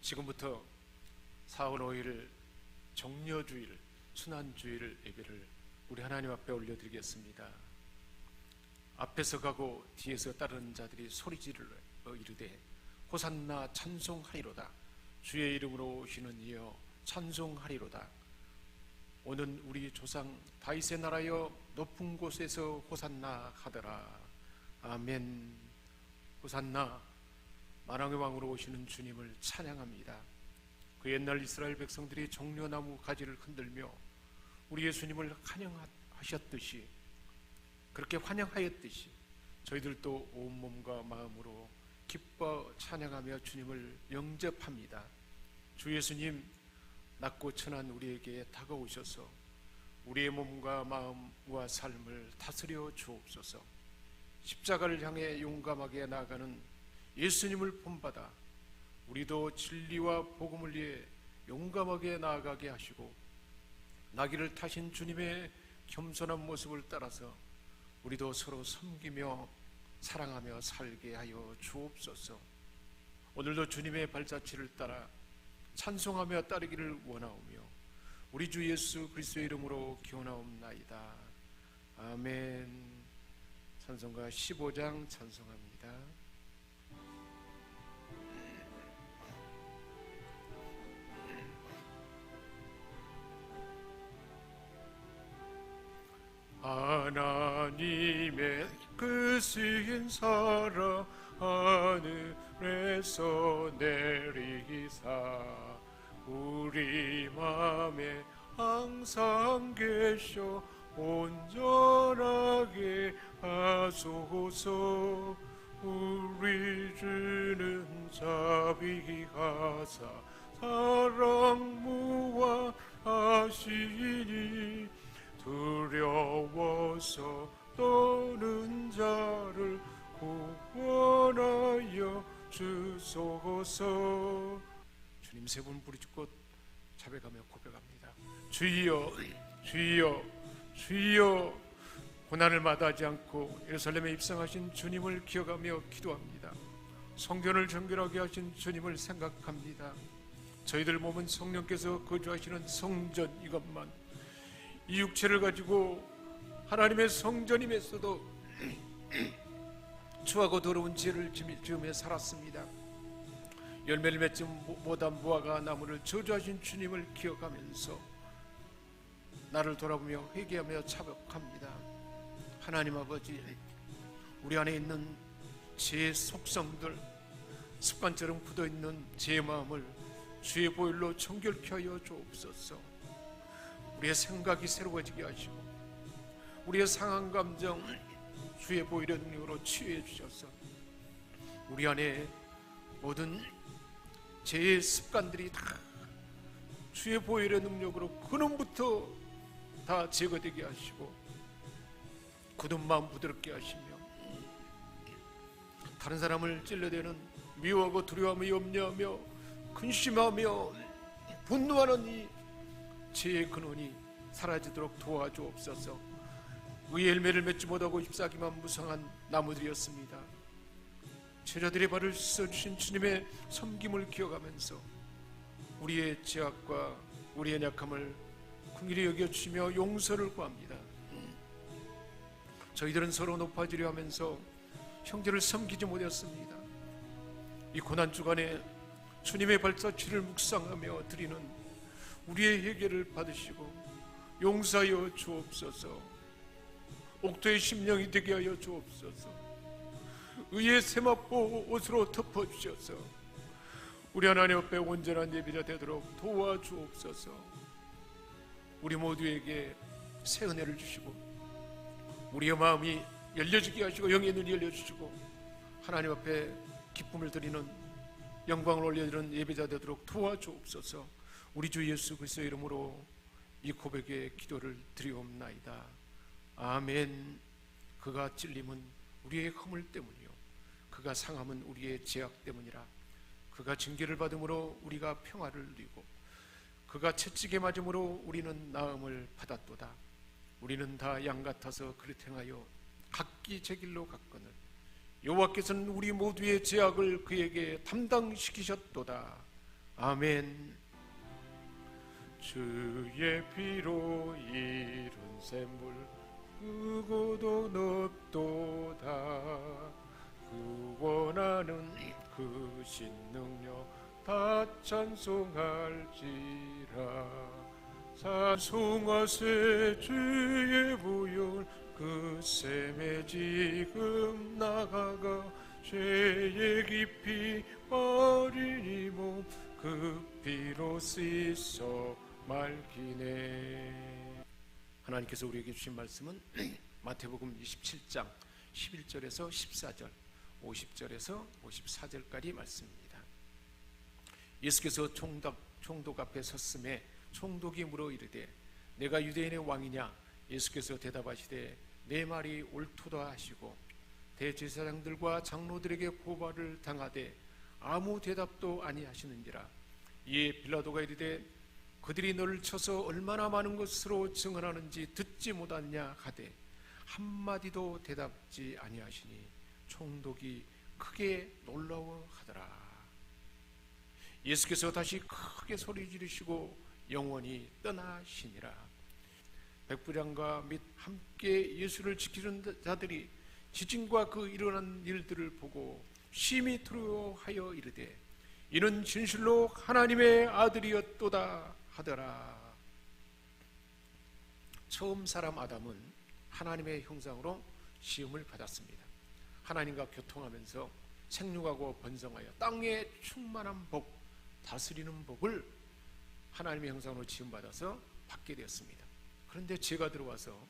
지금부터 4월 5일 정려주일, 순환주일 예배를 우리 하나님 앞에 올려드리겠습니다. 앞에서 가고 뒤에서 따르는 자들이 소리지르 이르되 호산나 찬송하리로다. 주의 이름으로 오시는 이여 찬송하리로다. 오는 우리 조상 다윗의 나라여 높은 곳에서 호산나 하더라. 아멘. 호산나. 만왕의 왕으로 오시는 주님을 찬양합니다. 그 옛날 이스라엘 백성들이 종려나무 가지를 흔들며 우리 예수님을 환영하셨듯이, 그렇게 환영하였듯이 저희들도 온몸과 마음으로 기뻐 찬양하며 주님을 영접합니다. 주 예수님, 낮고 천한 우리에게 다가오셔서 우리의 몸과 마음과 삶을 다스려 주옵소서. 십자가를 향해 용감하게 나아가는 예수님을 본받아 우리도 진리와 복음을 위해 용감하게 나아가게 하시고, 나귀를 타신 주님의 겸손한 모습을 따라서 우리도 서로 섬기며 사랑하며 살게 하여 주옵소서. 오늘도 주님의 발자취를 따라 찬송하며 따르기를 원하오며 우리 주 예수 그리스도의 이름으로 기원하옵나이다. 아멘. 찬송가 15장 찬송합니다. 하나님의 크신 사랑 하늘에서 내리사 우리 맘에 항상 계셔 온전하게 하소서. 우리 주는 자비하사 사랑 무한하시니 두려워서 떠는 자를 구원하여 주소서. 주님 세 번 부르짖고 자백하며 고백합니다. 주여, 주여, 주여. 고난을 마다하지 않고 예루살렘에 입성하신 주님을 기억하며 기도합니다. 성전을 정결하게 하신 주님을 생각합니다. 저희들 몸은 성령께서 거주하시는 성전, 이것만, 이 육체를 가지고 하나님의 성전임에서도 추하고 더러운 죄를 지으며 살았습니다. 열매를 맺지 못한 무화과 나무를 저주하신 주님을 기억하면서 나를 돌아보며 회개하며 자복합니다. 하나님 아버지, 우리 안에 있는 죄의 속성들, 습관처럼 굳어있는 죄의 마음을 주의 보혈로 정결케 하여 주옵소서. 우리의 생각이 새로워지게 하시고 우리의 상한 감정 주의 보혈의 능력으로 치유해 주셔서 우리 안에 모든 죄의 습관들이 다 주의 보혈의 능력으로 근원부터 다 제거되게 하시고 굳은 마음 부드럽게 하시며 다른 사람을 찔러대는 미워하고 두려워하며 염려하며 근심하며 분노하는 이 죄의 근원이 사라지도록 도와주옵소서. 의의 열매를 맺지 못하고 잎사귀만 무성한 나무들이었습니다. 제자들의 발을 씻어주신 주님의 섬김을 기억하면서 우리의 죄악과 우리의 약함을 긍휼히 여겨주시며 용서를 구합니다. 저희들은 서로 높아지려 하면서 형제를 섬기지 못했습니다. 이 고난주간에 주님의 발자취를 묵상하며 드리는 우리의 회개를 받으시고 용서하여 주옵소서. 옥토의 심령이 되게 하여 주옵소서. 의의 세마포 옷으로 덮어주셔서 우리 하나님 앞에 온전한 예비자 되도록 도와주옵소서. 우리 모두에게 새 은혜를 주시고 우리의 마음이 열려지게 하시고 영의 눈이 열려주시고 하나님 앞에 기쁨을 드리는 영광을 올려드리는 예배자 되도록 도와주옵소서. 우리 주 예수 그리스도의 이름으로 이 고백의 기도를 드리옵나이다. 아멘. 그가 찔림은 우리의 허물 때문이요 그가 상함은 우리의 죄악 때문이라. 그가 징계를 받음으로 우리가 평화를 누리고 그가 채찍에 맞음으로 우리는 나음을 받았도다. 우리는 다 양 같아서 그릇 행하여 각기 제 길로 갔거늘 여호와께서는 우리 모두의 죄악을 그에게 담당시키셨도다. 아멘. 주의 피로 이룬 샘물 크고도 높도다. 구원하는 그 신능력 다 찬송할지라. 찬송하세 주의 보혈 그 샘에 지금 나가가 죄의 깊이 어린이 몸 그 피로 씻어 맑히네. 하나님께서 우리에게 주신 말씀은 마태복음 27장 11절에서 14절 50절에서 54절까지 말씀입니다. 예수께서 총독 앞에 섰음에 총독이 물어 이르되 내가 유대인의 왕이냐? 예수께서 대답하시되 내 말이 옳도다 하시고 대제사장들과 장로들에게 고발을 당하되 아무 대답도 아니하시는지라. 이에 빌라도가 이르되 그들이 너를 쳐서 얼마나 많은 것으로 증언하는지 듣지 못하냐 하되 한마디도 대답지 아니하시니 총독이 크게 놀라워하더라. 예수께서 다시 크게 소리 지르시고 영원히 떠나시니라. 백부장과 및 함께 예수를 지키는 자들이 지진과 그 일어난 일들을 보고 심히 두려워하여 이르되 이는 진실로 하나님의 아들이었도다 하더라. 처음 사람 아담은 하나님의 형상으로 시험을 받았습니다. 하나님과 교통하면서 생육하고 번성하여 땅에 충만한 복, 다스리는 복을 하나님의 형상으로 지음받아서 받게 되었습니다. 그런데 죄가 들어와서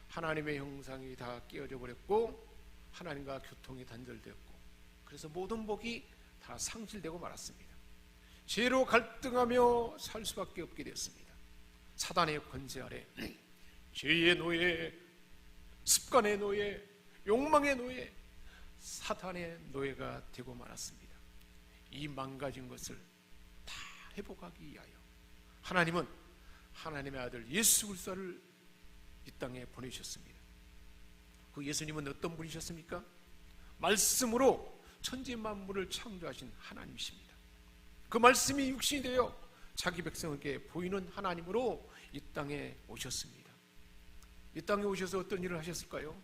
하나님의 형상이 다 깨어져 버렸고 하나님과 교통이 단절되었고 그래서 모든 복이 다 상실되고 말았습니다. 죄로 갈등하며 살 수밖에 없게 되었습니다. 사단의 권세 아래 죄의 노예, 습관의 노예, 욕망의 노예, 사탄의 노예가 되고 말았습니다. 이 망가진 것을 다 회복하기 위하여 하나님은 하나님의 아들 예수 그리스도를 이 땅에 보내셨습니다. 그 예수님은 어떤 분이셨습니까? 말씀으로 천지 만물을 창조하신 하나님이십니다. 그 말씀이 육신이 되어 자기 백성에게 보이는 하나님으로 이 땅에 오셨습니다. 이 땅에 오셔서 어떤 일을 하셨을까요?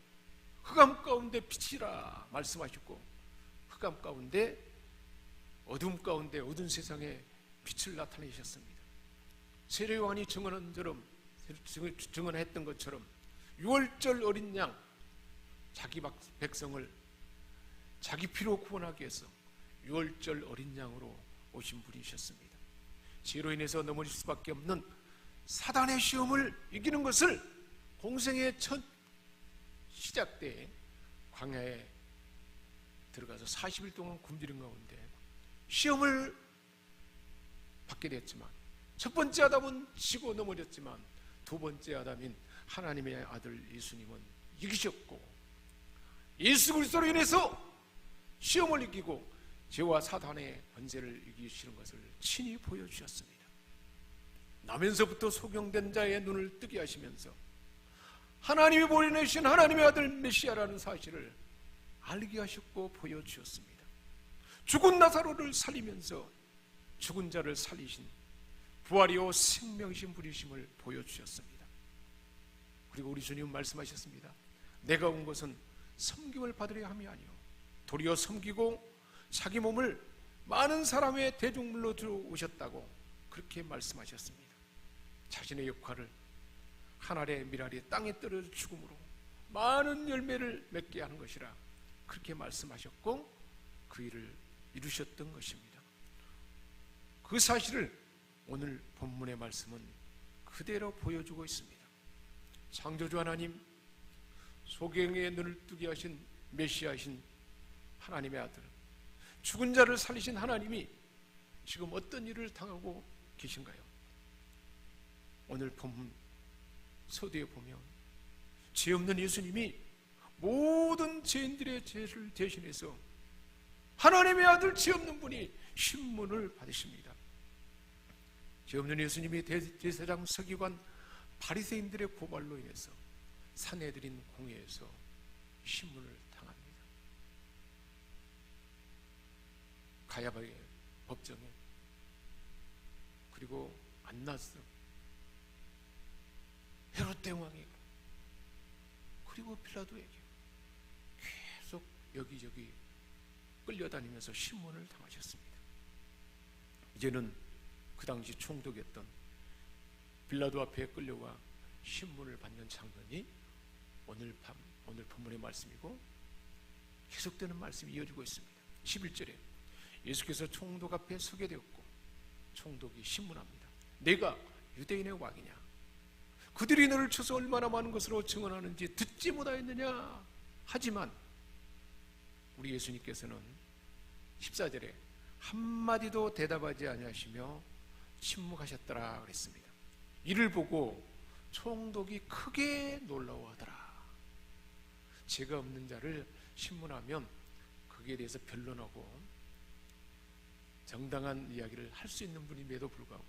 흑암 가운데 빛이라 말씀하셨고 흑암 가운데 어둠 가운데 어두운 세상에 빛을 나타내셨습니다. 세례요한이 증언했던 것처럼 6월절 어린 양 자기 백성을 자기 피로 구원하기 위해서 6월절 어린 양으로 오신 분이셨습니다. 죄로 인해서 넘어질 수밖에 없는 사단의 시험을 이기는 것을 공생의 첫 시작 때 광야에 들어가서 40일 동안 굶주린 가운데 시험을 받게 됐지만 첫 번째 아담은 지고 넘어졌지만 두 번째 아담인 하나님의 아들 예수님은 이기셨고 예수 그리스도로 인해서 시험을 이기고 죄와 사단의 권세를 이기시는 것을 친히 보여주셨습니다. 나면서부터 소경된 자의 눈을 뜨게 하시면서 하나님이 보내신 하나님의 아들 메시아라는 사실을 알게 하셨고 보여주셨습니다. 죽은 나사로를 살리면서 죽은 자를 살리신 부활이요 생명이신 분이심을 보여주셨습니다. 그리고 우리 주님은 말씀하셨습니다. 내가 온 것은 섬김을 받으려 함이 아니요 도리어 섬기고 자기 몸을 많은 사람의 대중물로 들어오셨다고 그렇게 말씀하셨습니다. 자신의 역할을 하늘의 미랄이 땅에 떨어져 죽음으로 많은 열매를 맺게 하는 것이라 그렇게 말씀하셨고 그 일을 이루셨던 것입니다. 그 사실을 오늘 본문의 말씀은 그대로 보여주고 있습니다. 창조주 하나님, 소경의 눈을 뜨게 하신 메시아이신 하나님의 아들, 죽은 자를 살리신 하나님이 지금 어떤 일을 당하고 계신가요? 오늘 본문 서두에 보면 죄 없는 예수님이 모든 죄인들의 죄를 대신해서 하나님의 아들 죄 없는 분이 신문을 받으십니다. 죄 없는 예수님이 대제사장 서기관 바리새인들의 고발로 인해서 산헤드린 공회에서 신문을 당합니다. 가야바의 법정에 그리고 안나스, 헤롯 대왕에게, 그리고 빌라도에게 계속 여기저기 끌려다니면서 신문을 당하셨습니다. 이제는 그 당시 총독이었던 빌라도 앞에 끌려와 신문을 받는 장면이 오늘 본문의 말씀이고, 계속되는 말씀이 이어지고 있습니다. 11절에 예수께서 총독 앞에 서게 되었고 총독이 신문합니다. 내가 유대인의 왕이냐? 그들이 너를 쳐서 얼마나 많은 것으로 증언하는지 듣지 못하였느냐? 하지만 우리 예수님께서는 14절에 한마디도 대답하지 아니하시며 침묵하셨더라 그랬습니다. 이를 보고 총독이 크게 놀라워하더라. 죄가 없는 자를 신문하면 거기에 대해서 변론하고 정당한 이야기를 할 수 있는 분임에도 불구하고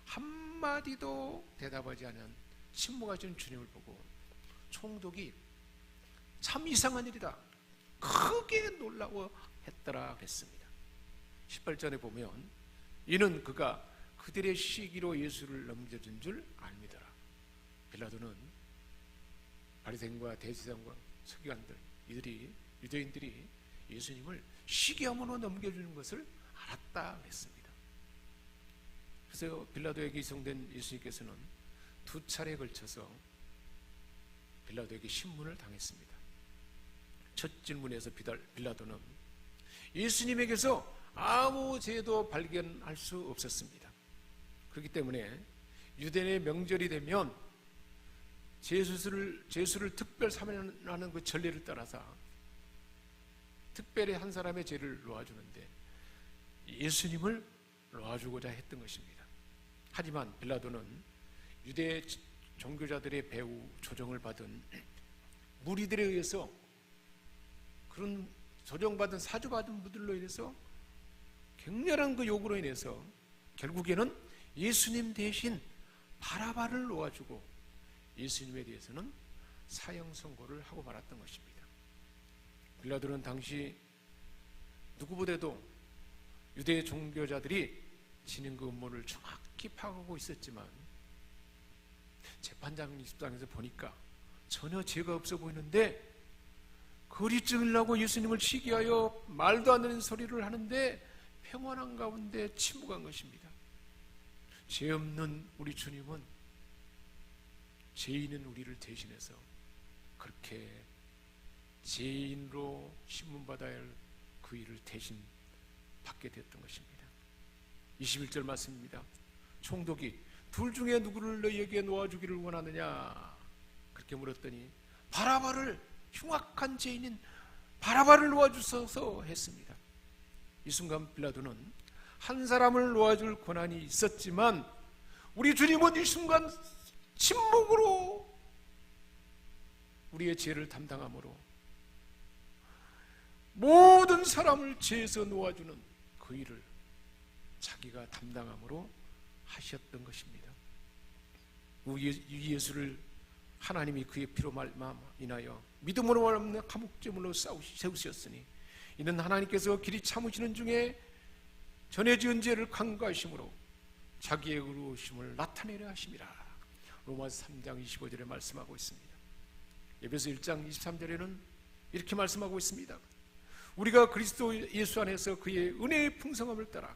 한마디도 대답하지 않은 침묵하시는 주님을 보고 총독이 참 이상한 일이다, 크게 놀라워했더라 그랬습니다. 18절에 보면 이는 그가 그들의 시기로 예수를 넘겨준 줄 알미더라. 빌라도는 바리새인과 대제사장과 서기관들, 이들이 유대인들이 예수님을 시기함으로 넘겨주는 것을 알았다 그랬습니다. 그래서 빌라도에게 이송된 예수님께서는 2차례에 걸쳐서 빌라도에게 신문을 당했습니다. 첫 질문에서 빌라도는 예수님에게서 아무 죄도 발견할 수 없었습니다. 그렇기 때문에 유대인의 명절이 되면 제수를 특별 사면하는 그 전례를 따라서 특별히 한 사람의 죄를 놓아주는데 예수님을 놓아주고자 했던 것입니다. 하지만 빌라도는 유대 종교자들의 배후 조정을 받은 무리들에 의해서, 그런 조정받은 사주받은 분들로 인해서 격렬한 그 요구로 인해서 결국에는 예수님 대신 바라바를 놓아주고 예수님에 대해서는 사형 선고를 하고 말았던 것입니다. 빌라도는 당시 누구보다도 유대 종교자들이 지닌 그 음모를 정확히 파악하고 있었지만 재판장 입장에서 보니까 전혀 죄가 없어 보이는데 거리증이라고 예수님을 시기하여 말도 안 되는 소리를 하는데 평안한 가운데 침묵한 것입니다. 죄 없는 우리 주님은 죄인은 우리를 대신해서 그렇게 죄인으로 신문받아야 할 그 일을 대신 받게 됐던 것입니다. 21절 말씀입니다. 총독이 둘 중에 누구를 너희에게 놓아주기를 원하느냐? 그렇게 물었더니 바라바를, 흉악한 죄인인 바라바를 놓아주소서 했습니다. 이 순간 빌라도는 한 사람을 놓아줄 권한이 있었지만 우리 주님은 이 순간 침묵으로 우리의 죄를 담당함으로 모든 사람을 죄에서 놓아주는 그 일을 자기가 담당함으로 하셨던 것입니다. 이 예수를 하나님이 그의 피로 인하여 믿음으로 없는 감옥제물로 세우셨으니 이는 하나님께서 길이 참으시는 중에 전에 지은 죄를 간과하심으로 자기의 의로우심을 나타내려 하심이라. 로마서 3장 25절에 말씀하고 있습니다. 에베소 1장 23절에는 이렇게 말씀하고 있습니다. 우리가 그리스도 예수 안에서 그의 은혜의 풍성함을 따라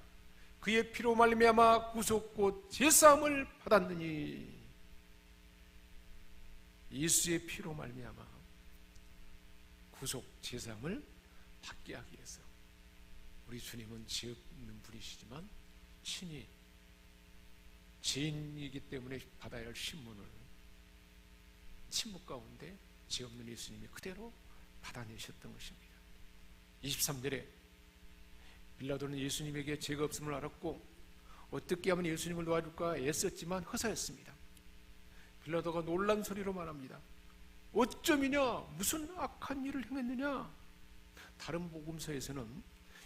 그의 피로 말미암아 구속 곧 제사함을 받았느니, 예수의 피로 말미암아 구속 제사함을 받게 하기 위해서 우리 주님은 죄 없는 분이시지만 친히 죄인이기 때문에 받아야 할 신문을 침묵 가운데 죄 없는 예수님이 그대로 받아내셨던 것입니다. 23절에 빌라도는 예수님에게 죄가 없음을 알았고 어떻게 하면 예수님을 놓아줄까 애썼지만 허사였습니다. 빌라도가 놀란 소리로 말합니다. 어쩜이냐? 무슨 악한 일을 행했느냐? 다른 복음서에서는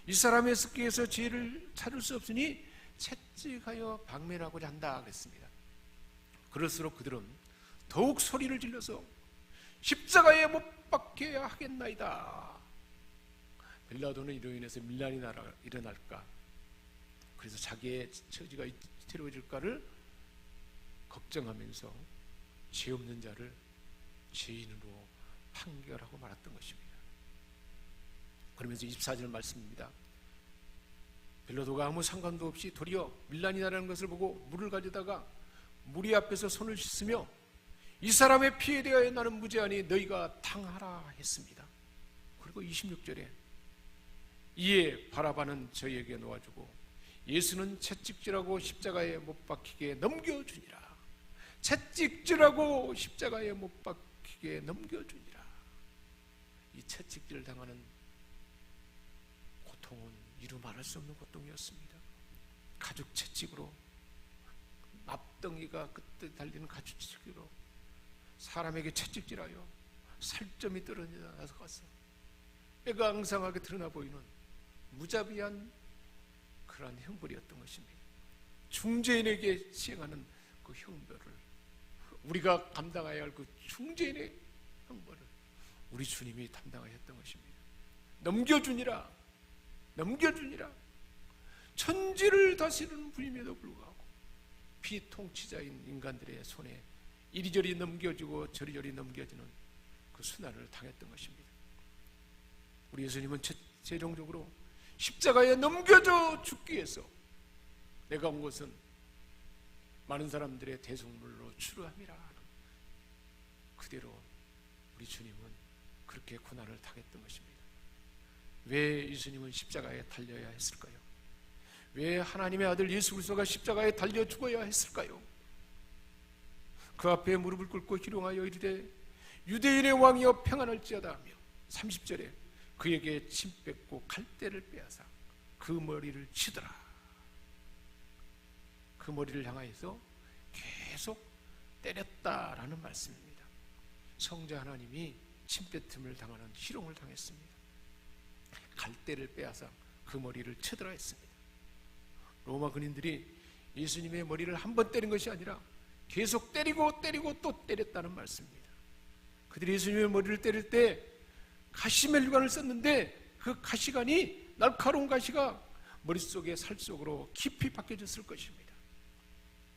이 사람의 습기에서 죄를 찾을 수 없으니 채찍하여 박멸하고자 한다 그랬습니다. 그럴수록 그들은 더욱 소리를 질러서 십자가에 못 박혀야 하겠나이다. 빌라도는 이로 인해서 밀란이 일어날까 그래서 자기의 처지가 위태로워질까를 걱정하면서 죄 없는 자를 죄인으로 판결하고 말았던 것입니다. 그러면서 24절 말씀입니다. 빌라도가 아무 상관도 없이 도리어 밀란이라는 것을 보고 물을 가져다가 무리 앞에서 손을 씻으며 이 사람의 피에 대하여 나는 무죄하니 너희가 당하라 했습니다. 그리고 26절에 이에 바라바는 저희에게 놓아주고 예수는 채찍질하고 십자가에 못 박히게 넘겨주니라. 채찍질하고 십자가에 못 박히게 넘겨주니라. 이 채찍질 당하는 고통은 이루 말할 수 없는 고통이었습니다. 가죽 채찍으로, 납덩이가 끝에 달리는 가죽 채찍으로 사람에게 채찍질하여 살점이 떨어져나서 가서 뼈가 앙상하게 드러나 보이는 무자비한 그러한 형벌이었던 것입니다. 중죄인에게 시행하는 그 형벌을, 우리가 감당해야 할 그 중죄인의 형벌을 우리 주님이 담당하셨던 것입니다. 넘겨주니라, 넘겨주니라. 천지를 다스리는 분임에도 불구하고 비통치자인 인간들의 손에 이리저리 넘겨주고 저리저리 넘겨지는 그 순환을 당했던 것입니다. 우리 예수님은 최종적으로 십자가에 넘겨져 죽기 위해서 내가 온 것은 많은 사람들의 대속물로 추루함이라 하는 그대로 우리 주님은 그렇게 고난을 당했던 것입니다. 왜 예수님은 십자가에 달려야 했을까요? 왜 하나님의 아들 예수 그리스도가 십자가에 달려 죽어야 했을까요? 그 앞에 무릎을 꿇고 희롱하여 이르되 유대인의 왕이여 평안할지어다 하며 30절에 그에게 침 뱉고 갈대를 빼앗아 그 머리를 치더라. 그 머리를 향하여서 계속 때렸다라는 말씀입니다. 성자 하나님이 침뱉음을 당하는 희롱을 당했습니다. 갈대를 빼앗아 그 머리를 치더라 했습니다. 로마 군인들이 예수님의 머리를 한 번 때린 것이 아니라 계속 때리고 또 때렸다는 말씀입니다. 그들이 예수님의 머리를 때릴 때 가시멜관을 썼는데 그 가시관이, 날카로운 가시가 머릿속에 살 속으로 깊이 박혀졌을 것입니다.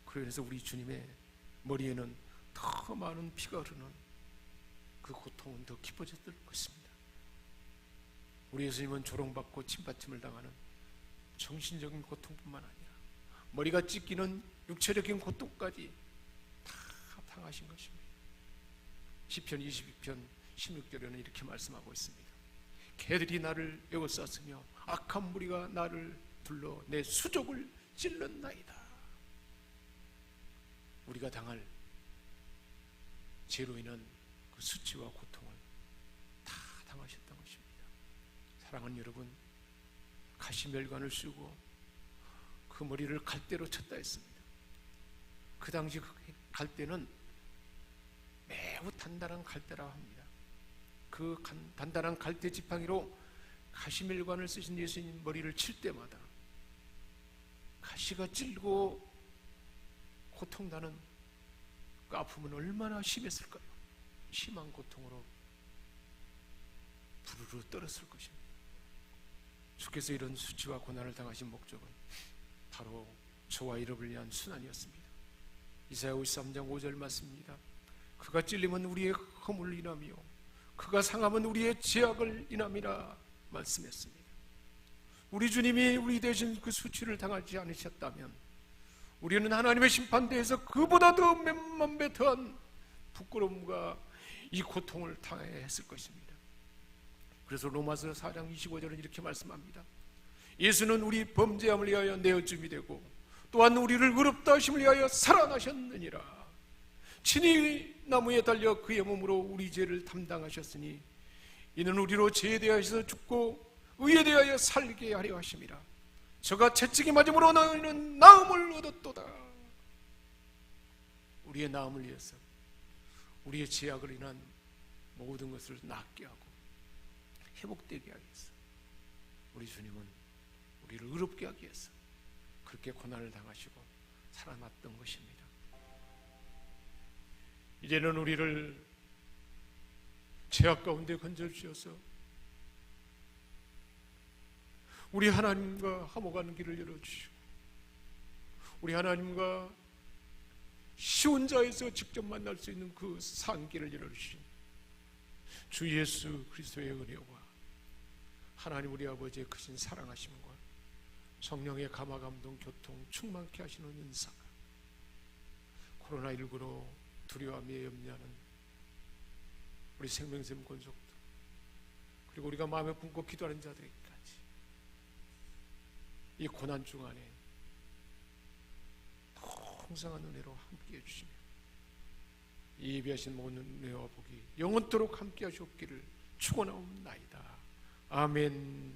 그래서 우리 주님의 머리에는 더 많은 피가 흐르는 그 고통은 더 깊어졌을 것입니다. 우리 예수님은 조롱받고 침받침을 당하는 정신적인 고통뿐만 아니라 머리가 찢기는 육체적인 고통까지 다 당하신 것입니다. 시편 22편 16절에는 이렇게 말씀하고 있습니다. 개들이 나를 에워쌌으며 악한 무리가 나를 둘러 내 수족을 찔렀나이다. 우리가 당할 죄로 인한 그 수치와 고통을 다 당하셨던 것입니다. 사랑하는 여러분, 가시멜관을 쓰고 그 머리를 갈대로 쳤다 했습니다. 그 당시 그 갈대는 매우 단단한 갈대라고 합니다. 그 단단한 갈대 지팡이로 가시멜관을 쓰신 예수님 머리를 칠 때마다 가시가 찔고 고통나는 그 아픔은 얼마나 심했을까요? 심한 고통으로 부르르 떨었을 것입니다. 주께서 이런 수치와 고난을 당하신 목적은 바로 저와 여러분을 위한 순환이었습니다. 이사야 53장 5절 말씀입니다. 그가 찔림은 우리의 허물을 인하며 그가 상함은 우리의 죄악을 인함이라 말씀했습니다. 우리 주님이 우리 대신 그 수치를 당하지 않으셨다면 우리는 하나님의 심판대에서 그보다 더 몇만 배 더한 부끄러움과 이 고통을 당해야 했을 것입니다. 그래서 로마서 4장 25절은 이렇게 말씀합니다. 예수는 우리 범죄함을 위하여 내어줌이 되고 또한 우리를 의롭다 하심을 위하여 살아나셨느니라. 친히 나무에 달려 그의 몸으로 우리 죄를 담당하셨으니 이는 우리로 죄에 대하여서 죽고 의에 대하여 살게 하려 하심이라. 저가 채찍이 맞음으로 너희는 나음을 얻었도다. 우리의 나음을 위해서, 우리의 죄악을 인한 모든 것을 낫게 하고 회복되게 하기 위해서 우리 주님은 우리를 의롭게 하기 위해서 그렇게 고난을 당하시고 살아났던 것입니다. 이제는 우리를 죄악 가운데 건져주셔서 우리 하나님과 화목하는 길을 열어주시고 우리 하나님과 쉬운 자에서 직접 만날 수 있는 그 상기를 열어주신 주 예수 그리스도의 은혜와 하나님 우리 아버지의 크신 사랑하심과 성령의 감화 감동 교통 충만케 하시는 은사가 코로나19로 두려워하며 염려하는 우리 생명샘 권속들 그리고 우리가 마음에 품고 기도하는 자들에게까지 이 고난 중간에 풍성한 은혜로 함께해 주시며 이 예비하신 모든 은혜와 복이 영원토록 함께 하시옵기를 축원하옵나이다. 아멘.